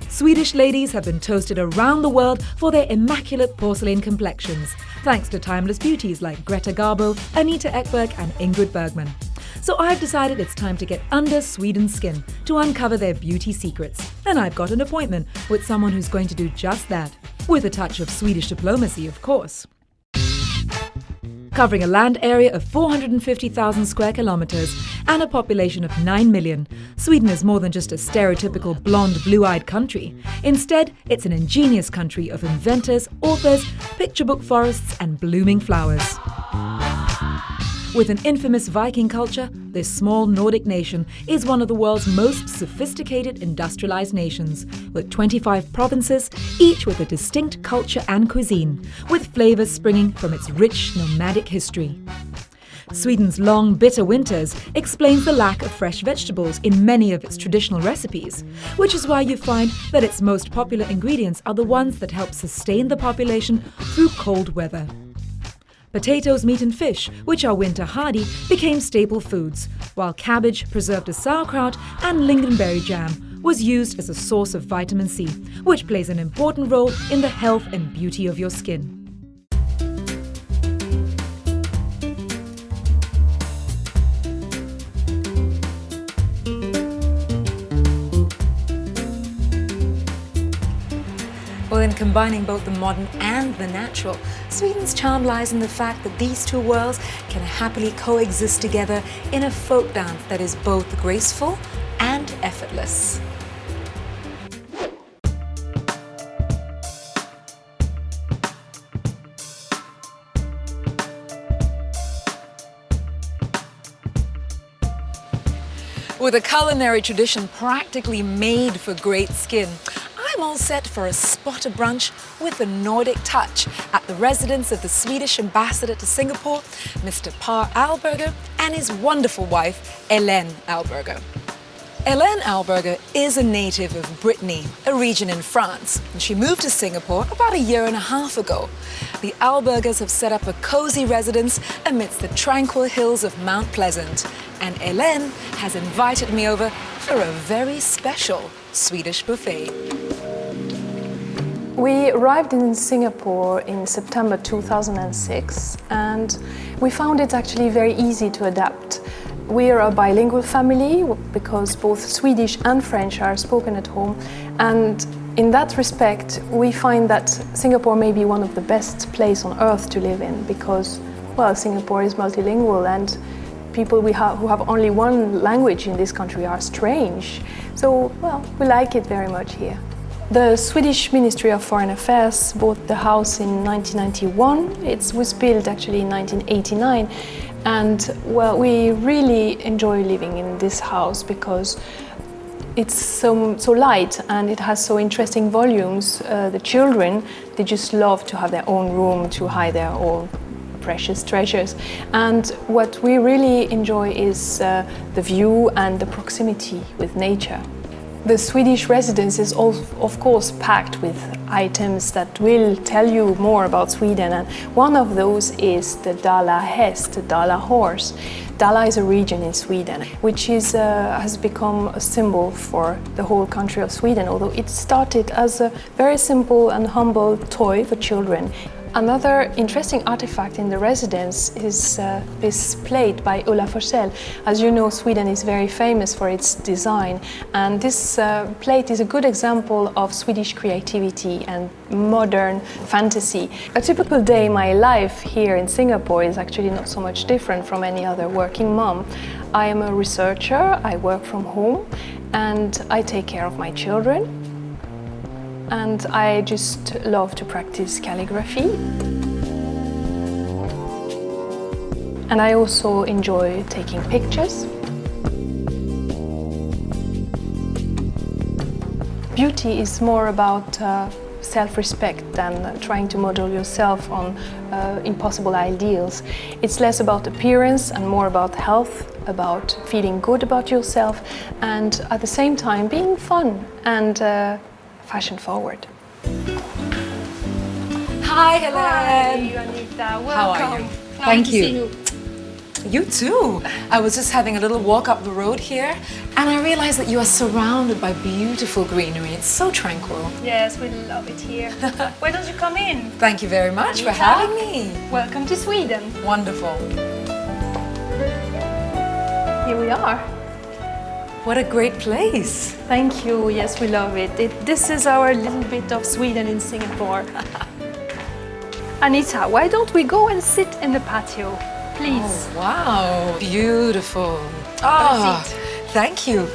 Swedish ladies have been toasted around the world for their immaculate porcelain complexions, thanks to timeless beauties like Greta Garbo, Anita Ekberg and Ingrid Bergman. So I've decided it's time to get under Sweden's skin to uncover their beauty secrets. And I've got an appointment with someone who's going to do just that, with a touch of Swedish diplomacy, of course. Covering a land area of 450,000 square kilometers and a population of 9 million, Sweden is more than just a stereotypical blonde, blue-eyed country. Instead, it's an ingenious country of inventors, authors, picture book forests and blooming flowers. With an infamous Viking culture, this small Nordic nation is one of the world's most sophisticated industrialized nations, with 25 provinces, each with a distinct culture and cuisine, with flavors springing from its rich nomadic history. Sweden's long, bitter winters explains the lack of fresh vegetables in many of its traditional recipes, which is why you find that its most popular ingredients are the ones that help sustain the population through cold weather. Potatoes, meat and fish, which are winter hardy, became staple foods, while cabbage, preserved as sauerkraut and lingonberry jam was used as a source of vitamin C, which plays an important role in the health and beauty of your skin. Well, in combining both the modern and the natural, Sweden's charm lies in the fact that these two worlds can happily coexist together in a folk dance that is both graceful and effortless. With a culinary tradition practically made for great skin, I'm all set for a spot of brunch with a Nordic touch at the residence of the Swedish ambassador to Singapore, Mr. Ahlberger, and his wonderful wife, Helene Ahlberger. Helene Ahlberger is a native of Brittany, a region in France, and she moved to Singapore about a year and a half ago. The Ahlbergers have set up a cozy residence amidst the tranquil hills of Mount Pleasant, and Helene has invited me over for a very special Swedish buffet. We arrived in Singapore in September 2006, and we found it actually very easy to adapt. We are a bilingual family because both Swedish and French are spoken at home, and in that respect we find that Singapore may be one of the best places on earth to live in because, well, Singapore is multilingual and people who have only one language in this country are strange. So, well, we like it very much here. The Swedish Ministry of Foreign Affairs bought the house in 1991. It was built actually in 1989. And, well, we really enjoy living in this house because it's so light and it has so interesting volumes. The children, they just love to have their own room to hide their own precious treasures. And what we really enjoy is the view and the proximity with nature. The Swedish residence is of course packed with items that will tell you more about Sweden, and one of those is the Dala Häst, the Dala horse. Dala is a region in Sweden which has become a symbol for the whole country of Sweden, although it started as a very simple and humble toy for children. Another interesting artifact in the residence is this plate by Ulla Forsell. As you know, Sweden is very famous for its design, and this plate is a good example of Swedish creativity and modern fantasy. A typical day in my life here in Singapore is actually not so much different from any other working mom. I am a researcher, I work from home, and I take care of my children. and I just love to practice calligraphy. And I also enjoy taking pictures. Beauty is more about self-respect than trying to model yourself on impossible ideals. It's less about appearance and more about health, about feeling good about yourself, and at the same time being fun and fashion forward. Hi, Helen. Hi, Anita. Welcome. How are you? Nice Thank to you. see you. You too. I was just having a little walk up the road here, and I realized that you are surrounded by beautiful greenery. It's so tranquil. Yes, we love it here. Why don't you come in? Thank you very much for Anita. having me. Welcome to Sweden. Wonderful. Here we are. What a great place. Thank you. Yes, we love it. This is our little bit of Sweden in Singapore. Anita, why don't we go and sit in the patio, please? Oh, wow. Beautiful. Oh, thank you.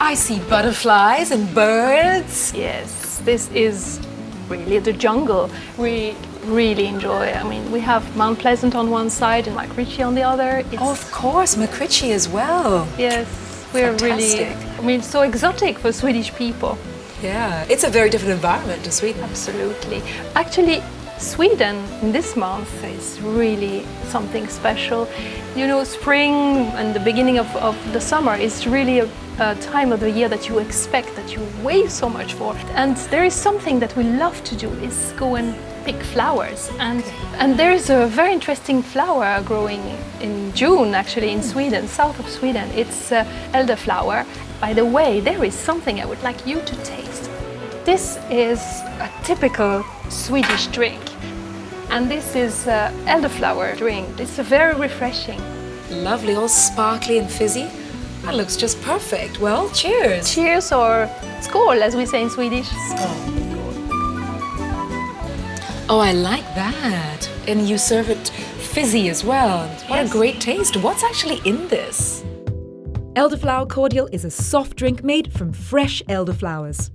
I see butterflies and birds. Yes, this is really the jungle. We really enjoy. I mean, we have Mount Pleasant on one side and Makrichi on the other. Oh, of course, Makrichi as well. Yes, we're Fantastic. really, I mean, so exotic for Swedish people. Yeah, it's a very different environment to Sweden. Absolutely. Actually, Sweden in this month is really something special. You know, spring and the beginning of the summer is really a time of the year that you expect, that you wait so much for. And there is something that we love to do is go and pick flowers. And there is a very interesting flower growing in June actually in Sweden, south of Sweden. It's elderflower. By the way, there is something I would like you to taste. This is a typical Swedish drink. And this is elderflower drink. It's very refreshing. Lovely, all sparkly and fizzy. That looks just perfect. Well, cheers. Cheers, or skål as we say in Swedish. Oh, I like that. And you serve it fizzy as well. What a Yes. great taste. What's actually in this? Elderflower cordial is a soft drink made from fresh elderflowers.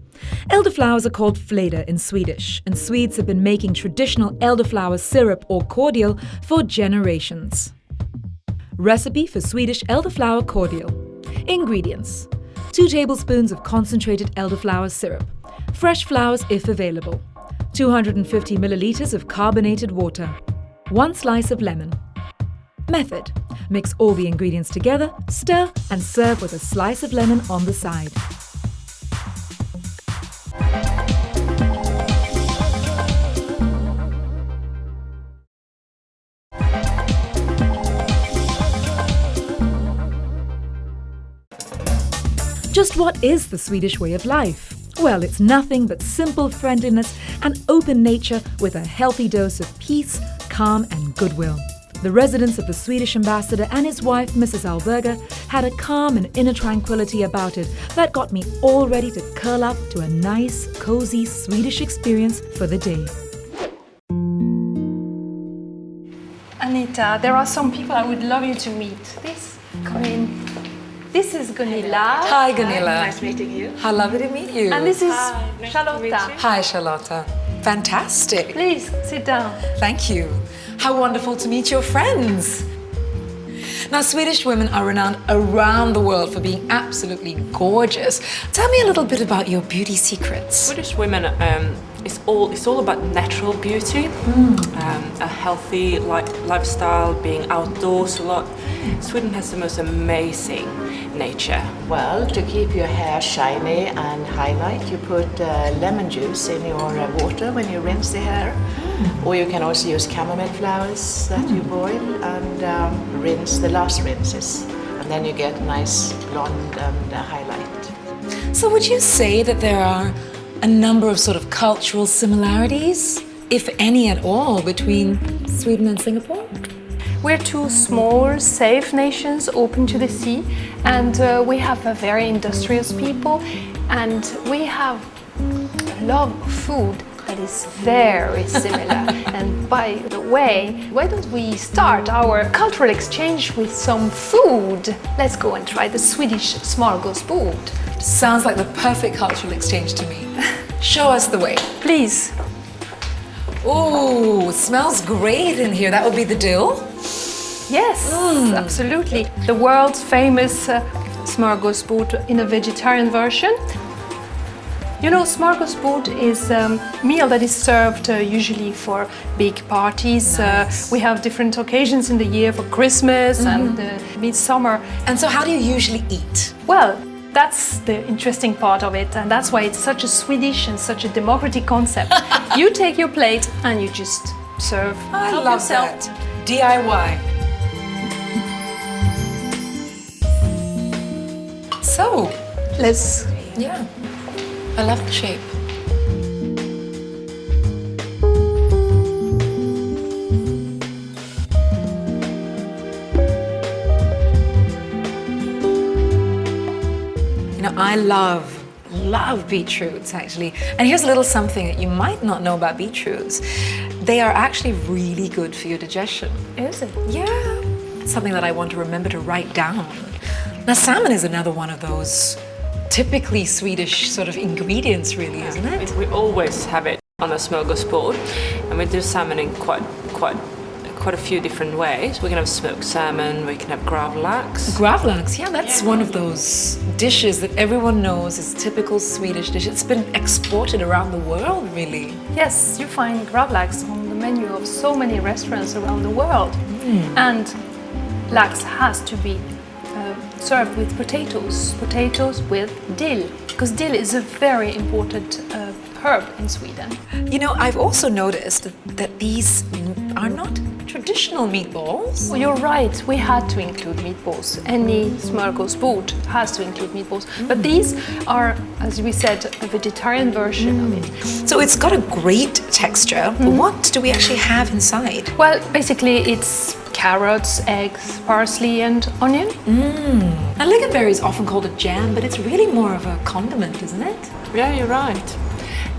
Elderflowers are called fleder in Swedish, and Swedes have been making traditional elderflower syrup or cordial for generations. Recipe for Swedish elderflower cordial. Ingredients: 2 tablespoons of concentrated elderflower syrup, fresh flowers if available, 250 milliliters of carbonated water, 1 slice of lemon. Method: mix all the ingredients together, stir, and serve with a slice of lemon on the side. Just what is the Swedish way of life? Well, it's nothing but simple friendliness and open nature with a healthy dose of peace, calm and goodwill. The residence of the Swedish ambassador and his wife, Mrs. Ahlberger, had a calm and inner tranquility about it that got me all ready to curl up to a nice, cozy Swedish experience for the day. Anita, there are some people I would love you to meet. Please come in. This is Gunilla. Hi, Gunilla. Nice meeting you. How lovely to meet you. And this is Hi, nice to meet Charlotta. you. Hi, Charlotta. Fantastic. Please sit down. Thank you. How wonderful to meet your friends. Now, Swedish women are renowned around the world for being absolutely gorgeous. Tell me a little bit about your beauty secrets. Swedish women, it's all about natural beauty, a healthy lifestyle, being outdoors a lot. Sweden has the most amazing nature. Well, to keep your hair shiny and highlight, you put lemon juice in your water when you rinse the hair. Or you can also use chamomile flowers that you boil and rinse the last rinses. And then you get a nice blonde and highlight. So would you say that there are a number of sort of cultural similarities, if any at all, between Sweden and Singapore? We're 2 small, safe nations open to the sea, and we have a very industrious people, and we have a love of food that is very similar. And by the way, why don't we start our cultural exchange with some food? Let's go and try the Swedish smorgasbord. Sounds like the perfect cultural exchange to me. Show us the way. Please. Ooh, smells great in here. That would be the dill? Yes, absolutely. The world's famous smorgasbord in a vegetarian version. You know, smorgasbord is a meal that is served usually for big parties. Nice. We have different occasions in the year for Christmas and midsummer. And so how do you usually eat? Well, that's the interesting part of it, and that's why it's such a Swedish and such a democratic concept. You take your plate and you just serve. I Help love yourself. that. DIY. So, yeah, I love the shape. You know, I love beetroots actually. And here's a little something that you might not know about beetroots. They are actually really good for your digestion. Is it? Yeah, it's something that I want to remember to write down. Now, salmon is another one of those typically Swedish sort of ingredients, really, isn't it? We always have it on a smorgasbord, and we do salmon in quite a few different ways. We can have smoked salmon, we can have gravlax. Gravlax, yeah, that's one of those dishes that everyone knows is typical Swedish dish. It's been exported around the world, really. Yes, you find gravlax on the menu of so many restaurants around the world. And lax has to be served with potatoes with dill, because dill is a very important herb in Sweden. You know, I've also noticed that these are not traditional meatballs. Well, you're right, we had to include meatballs. Any smorgasbord has to include meatballs. But these are, as we said, a vegetarian version of it. So it's got a great texture. But what do we actually have inside? Well, basically it's carrots, eggs, parsley and onion. And lingonberry is often called a jam, but it's really more of a condiment, isn't it? Yeah, you're right.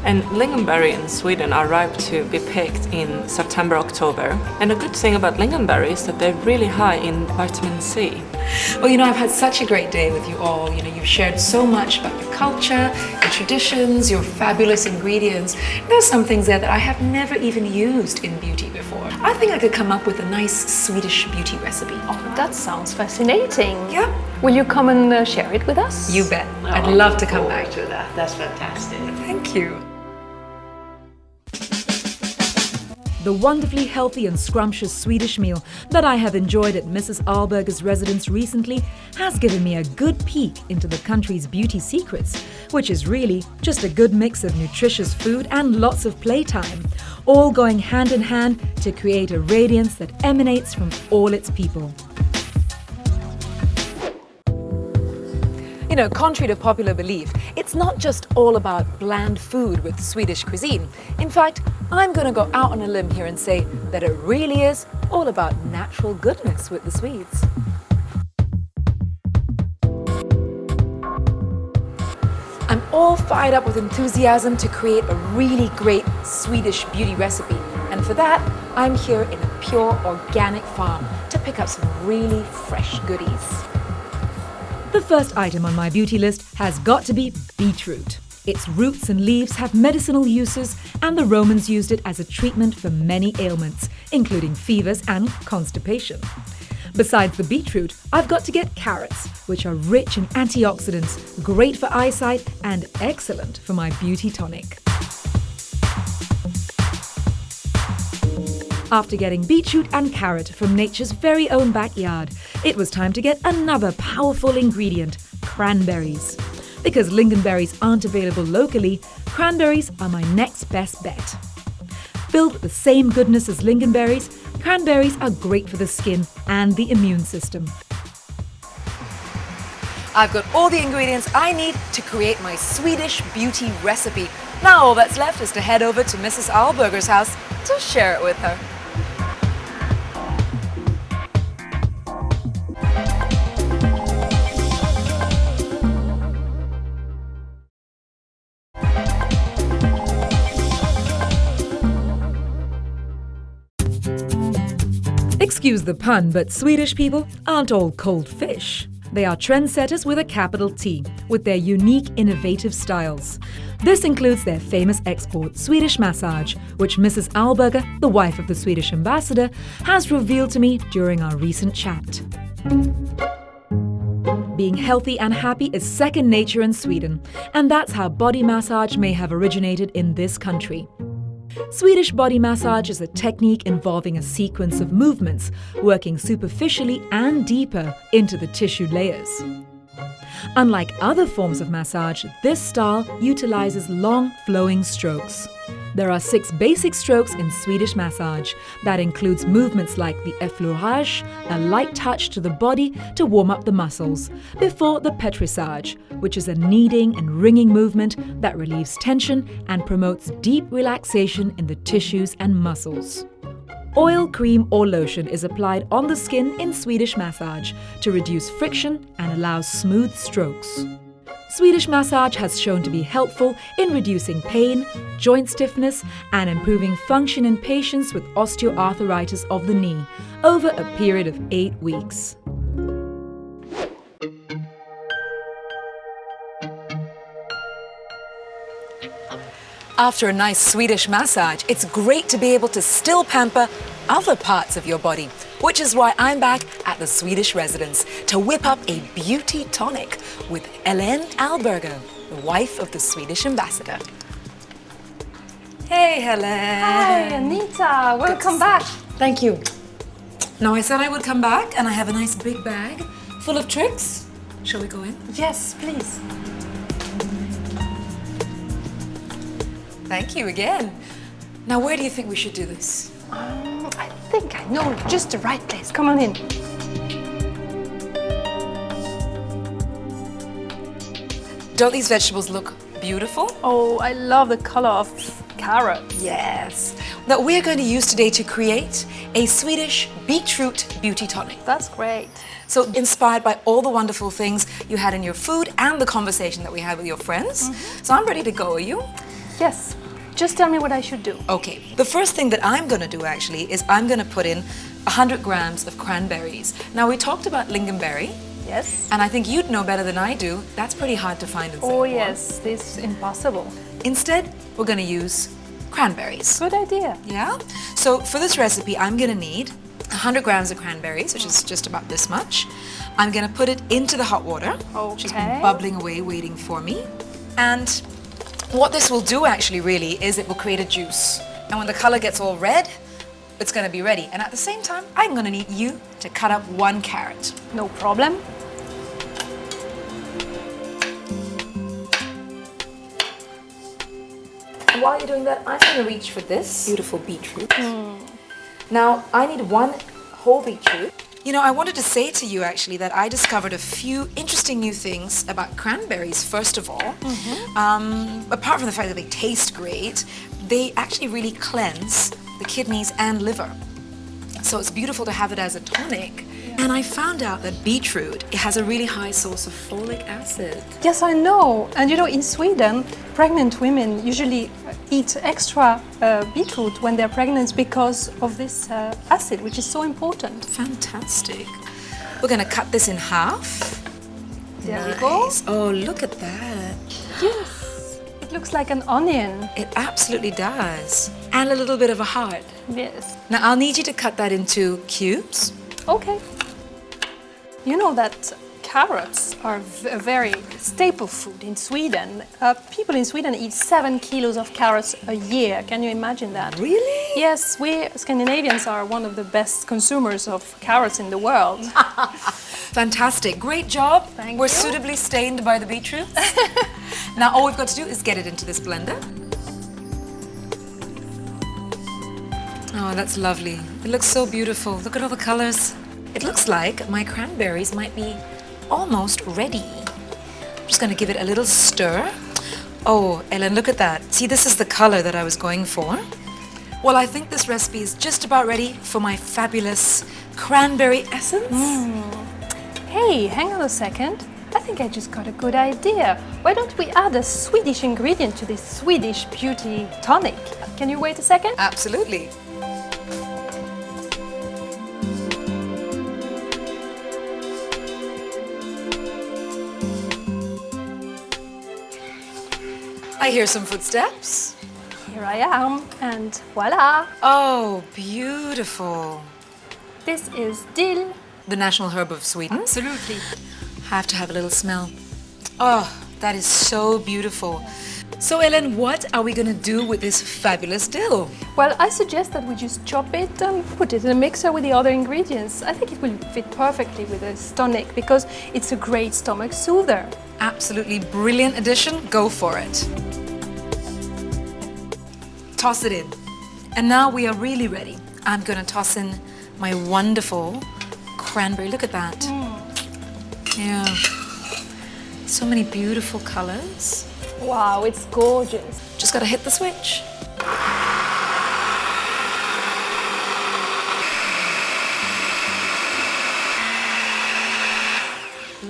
And lingonberry in Sweden are ripe to be picked in September, October. And a good thing about lingonberry is that they're really high in vitamin C. Well, you know, I've had such a great day with you all. You know, you've shared so much about your culture, your traditions, your fabulous ingredients. There's some things there that I have never even used in beauty before. I think I could come up with a nice Swedish beauty recipe. Oh, that sounds fascinating. Yeah. Will you come and share it with us? You bet. I'd love to come back. to that. That's fantastic. Thank you. The wonderfully healthy and scrumptious Swedish meal that I have enjoyed at Mrs. Ahlberger's residence recently has given me a good peek into the country's beauty secrets, which is really just a good mix of nutritious food and lots of playtime, all going hand in hand to create a radiance that emanates from all its people. You know, contrary to popular belief, it's not just all about bland food with Swedish cuisine. In fact, I'm going to go out on a limb here and say that it really is all about natural goodness with the Swedes. I'm all fired up with enthusiasm to create a really great Swedish beauty recipe. And for that, I'm here in a pure organic farm to pick up some really fresh goodies. The first item on my beauty list has got to be beetroot. Its roots and leaves have medicinal uses, and the Romans used it as a treatment for many ailments, including fevers and constipation. Besides the beetroot, I've got to get carrots, which are rich in antioxidants, great for eyesight, and excellent for my beauty tonic. After getting beetroot and carrot from nature's very own backyard, it was time to get another powerful ingredient, cranberries. Because lingonberries aren't available locally, cranberries are my next best bet. Filled with the same goodness as lingonberries, cranberries are great for the skin and the immune system. I've got all the ingredients I need to create my Swedish beauty recipe. Now all that's left is to head over to Mrs. Ahlberger's house to share it with her. Excuse the pun, but Swedish people aren't all cold fish. They are trendsetters with a capital T, with their unique, innovative styles. This includes their famous export, Swedish massage, which Mrs. Ahlberger, the wife of the Swedish ambassador, has revealed to me during our recent chat. Being healthy and happy is second nature in Sweden, and that's how body massage may have originated in this country. Swedish body massage is a technique involving a sequence of movements, working superficially and deeper into the tissue layers. Unlike other forms of massage, this style utilizes long, flowing strokes. There are 6 basic strokes in Swedish massage. That includes movements like the effleurage, a light touch to the body to warm up the muscles, before the petrissage, which is a kneading and wringing movement that relieves tension and promotes deep relaxation in the tissues and muscles. Oil, cream or lotion is applied on the skin in Swedish massage to reduce friction and allow smooth strokes. Swedish massage has shown to be helpful in reducing pain, joint stiffness, and improving function in patients with osteoarthritis of the knee over a period of 8 weeks. After a nice Swedish massage, it's great to be able to still pamper other parts of your body, which is why I'm back at the Swedish residence to whip up a beauty tonic with Ahlberger, the wife of the Swedish ambassador. Hey, Helen. Hi, Anita. Welcome back. Thank you. Now, I said I would come back, and I have a nice big bag full of tricks. Shall we go in? Yes, please. Thank you again. Now, where do you think we should do this? I think I know just the right place. Come on in. Don't these vegetables look beautiful? Oh, I love the color of carrots. Yes. That we're going to use today to create a Swedish beetroot beauty tonic. That's great. So inspired by all the wonderful things you had in your food and the conversation that we had with your friends. So I'm ready to go. Are you? Yes. Just tell me what I should do. Okay. The first thing that I'm going to do actually is I'm going to put in 100 grams of cranberries. Now, we talked about lingonberry. Yes. And I think you'd know better than I do. That's pretty hard to find in Singapore. Oh yes, this is impossible. Instead, we're going to use cranberries. Good idea. Yeah? So for this recipe, I'm going to need 100 grams of cranberries, which is just about this much. I'm going to put it into the hot water, which has been bubbling away, waiting for me. And what this will do actually really is it will create a juice. And when the color gets all red, it's going to be ready. And at the same time, I'm going to need you to cut up 1 carrot. No problem. And while you're doing that, I'm going to reach for this beautiful beetroot. Now, I need 1 whole beetroot. You know, I wanted to say to you actually that I discovered a few interesting new things about cranberries, first of all. Apart from the fact that they taste great, they actually really cleanse the kidneys and liver. So it's beautiful to have it as a tonic. And I found out that beetroot, it has a really high source of folic acid. Yes, I know. And you know, in Sweden, pregnant women usually eat extra beetroot when they're pregnant because of this acid, which is so important. Fantastic. We're going to cut this in half. There we go. Oh, look at that. Yes. It looks like an onion. It absolutely does. And a little bit of a heart. Yes. Now, I'll need you to cut that into cubes. Okay. You know that carrots are a very staple food in Sweden. People in Sweden eat 7 kilos of carrots a year. Can you imagine that? Really? Yes, we Scandinavians are one of the best consumers of carrots in the world. Fantastic. Great job. Thank We're you. suitably stained by the beetroot. Now, all we've got to do is get it into this blender. Oh, that's lovely. It looks so beautiful. Look at all the colors. It looks like my cranberries might be almost ready. I'm just going to give it a little stir. Oh, Ellen, look at that. See, this is the color that I was going for. Well, I think this recipe is just about ready for my fabulous cranberry essence. Hey, hang on a second. I think I just got a good idea. Why don't we add a Swedish ingredient to this Swedish beauty tonic? Can you wait a second? Absolutely. I hear some footsteps. Here I am, and voila! Oh, beautiful. This is dill. The national herb of Sweden. Absolutely. Have to have a little smell. Oh, that is so beautiful. So Ellen, what are we gonna do with this fabulous dill? Well, I suggest that we just chop it and put it in a mixer with the other ingredients. I think it will fit perfectly with this tonic because it's a great stomach soother. Absolutely brilliant addition. Go for it. Toss it in. And now we are really ready. I'm gonna toss in my wonderful cranberry. Look at that. Yeah. So many beautiful colors. Wow, it's gorgeous. Just gotta hit the switch.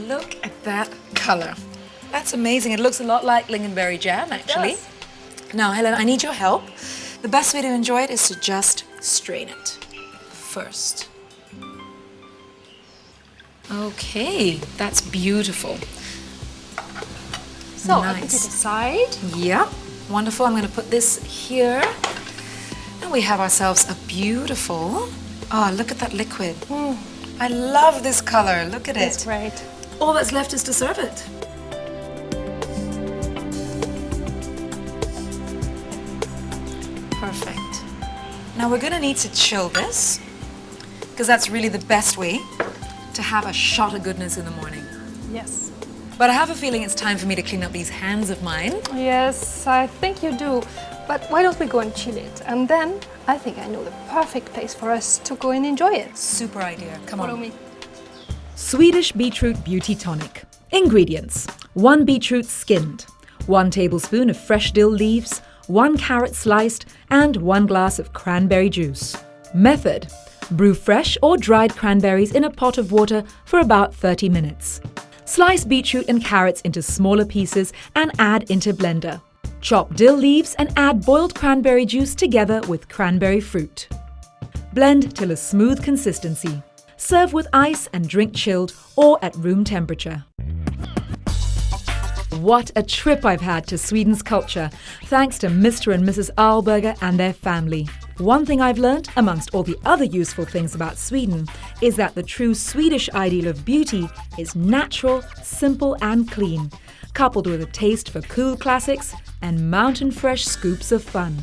Look at that color. That's amazing. It looks a lot like lingonberry jam, actually. Yes. Now, Helen, I need your help. The best way to enjoy it is to just strain it first. Okay, that's beautiful. So I put it Nice. aside. Yeah, wonderful. I'm going to put this here. And we have ourselves a beautiful... Oh, look at that liquid. I love this color. Look at It's it. great. All that's left is to serve it. Perfect. Now we're going to need to chill this because that's really the best way to have a shot of goodness in the morning. Yes. But I have a feeling it's time for me to clean up these hands of mine. Yes, I think you do. But why don't we go and chill it? And then I think I know the perfect place for us to go and enjoy it. Super idea. Come Follow on. me. Swedish beetroot beauty tonic. Ingredients: 1 beetroot skinned, 1 tablespoon of fresh dill leaves, 1 carrot sliced, and 1 glass of cranberry juice. Method: brew fresh or dried cranberries in a pot of water for about 30 minutes. Slice beetroot and carrots into smaller pieces and add into blender. Chop dill leaves and add boiled cranberry juice together with cranberry fruit. Blend till a smooth consistency. Serve with ice and drink chilled or at room temperature. What a trip I've had to Sweden's culture, thanks to Mr. and Mrs. Ahlberger and their family. One thing I've learnt, amongst all the other useful things about Sweden, is that the true Swedish ideal of beauty is natural, simple and clean, coupled with a taste for cool classics and mountain-fresh scoops of fun.